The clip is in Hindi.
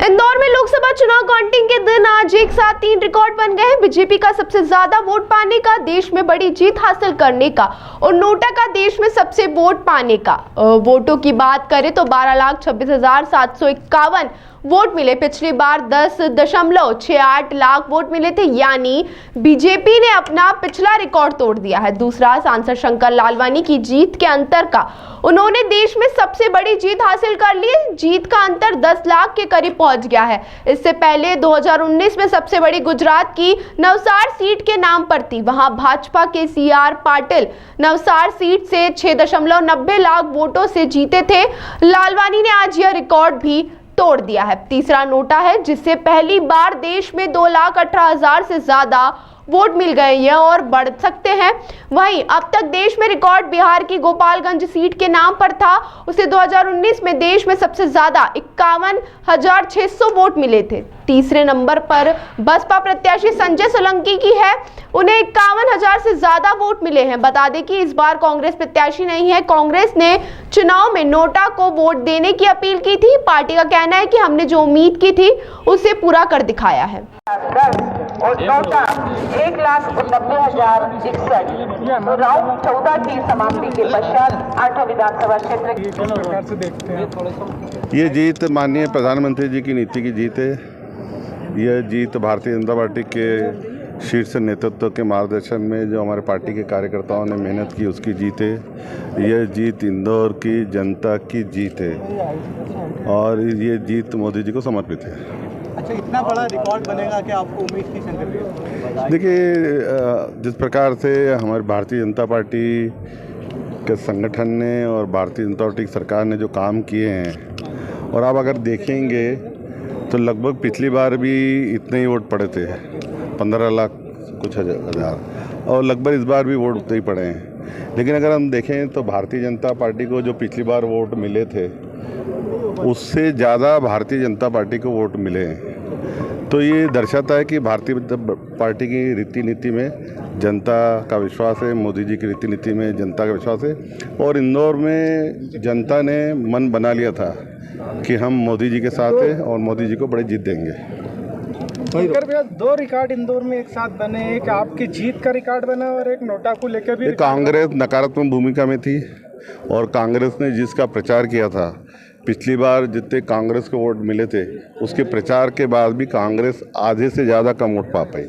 इंदौर में लोकसभा चुनाव काउंटिंग के दिन आज एक साथ 3 रिकॉर्ड बन गए हैं। बीजेपी का सबसे ज्यादा वोट पाने का, देश में बड़ी जीत हासिल करने का और नोटा का देश में सबसे वोट पाने का। वोटों की बात करें तो 12,26,751 वोट मिले। पिछली बार 10.68 लाख वोट मिले थे, यानी बीजेपी ने अपना पिछला रिकॉर्ड तोड़ दिया है। दूसरा, सांसद शंकर लालवानी की जीत के अंतर का, उन्होंने देश में सबसे बड़ी जीत हासिल कर ली। जीत का अंतर 10 लाख के करीब पहुंच गया है। इससे पहले 2019 में सबसे बड़ी गुजरात की नवसार सीट के नाम पर थी। वहां भाजपा के CR पाटिल नवसार सीट से 6.90 लाख वोटों से जीते थे। लालवानी ने आज यह रिकॉर्ड भी तोड़ दिया है। तीसरा नोटा है, जिससे पहली बार देश में 2,18,000 से ज्यादा वोट मिल गए। यह और बढ़ सकते हैं। वहीं अब तक देश में रिकॉर्ड बिहार की गोपालगंज सीट के नाम पर था। उसे 2019 में देश में सबसे ज्यादा 51,600 वोट मिले थे। तीसरे नंबर पर बसपा प्रत्याशी संजय सोलंकी की है। उन्हें 51,000 से ज्यादा वोट मिले हैं। बता दें कि इस बार कांग्रेस प्रत्याशी नहीं है। कांग्रेस ने चुनाव में नोटा को वोट देने की अपील की थी। पार्टी का कहना है कि हमने जो उम्मीद की थी उसे पूरा कर दिखाया है। और नोटा 1,89,061 तो राउंड 14 की समाप्ति के पश्चात 8 विधानसभा क्षेत्र ये जीत माननीय प्रधानमंत्री जी की नीति की जीत है। यह जीत भारतीय जनता पार्टी के शीर्ष नेतृत्व के मार्गदर्शन में जो हमारे पार्टी के कार्यकर्ताओं ने मेहनत की उसकी जीत है। यह जीत इंदौर की जनता की जीत है और ये जीत मोदी जी को समर्पित है। अच्छा, इतना बड़ा रिकॉर्ड बनेगा कि आपको उम्मीद थी शंकर जी? देखिए, जिस प्रकार से हमारी भारतीय जनता पार्टी के संगठन ने और भारतीय जनता पार्टी की सरकार ने जो काम किए हैं, और आप अगर देखेंगे तो लगभग पिछली बार भी इतने ही वोट पड़े थे, 15 लाख कुछ हज़ार, और लगभग इस बार भी वोट उतने ही पड़े हैं। लेकिन अगर हम देखें तो भारतीय जनता पार्टी को जो पिछली बार वोट मिले थे उससे ज़्यादा भारतीय जनता पार्टी को वोट मिले हैं। तो ये दर्शाता है कि भारतीय जनता पार्टी की रीति नीति में जनता का विश्वास है, मोदी जी की रीति नीति में जनता का विश्वास है। और इंदौर में जनता ने मन बना लिया था कि हम मोदी जी के साथ हैं और मोदी जी को बड़ी जीत देंगे। शंकर भैया, 2 रिकॉर्ड इंदौर में एक साथ बने, एक आपकी जीत का रिकॉर्ड बना और एक नोटा को लेकर भी। कांग्रेस नकारात्मक भूमिका में थी और कांग्रेस ने जिसका प्रचार किया था, पिछली बार जितने कांग्रेस को वोट मिले थे उसके प्रचार के बाद भी कांग्रेस आधे से ज़्यादा कम वोट पा पाई।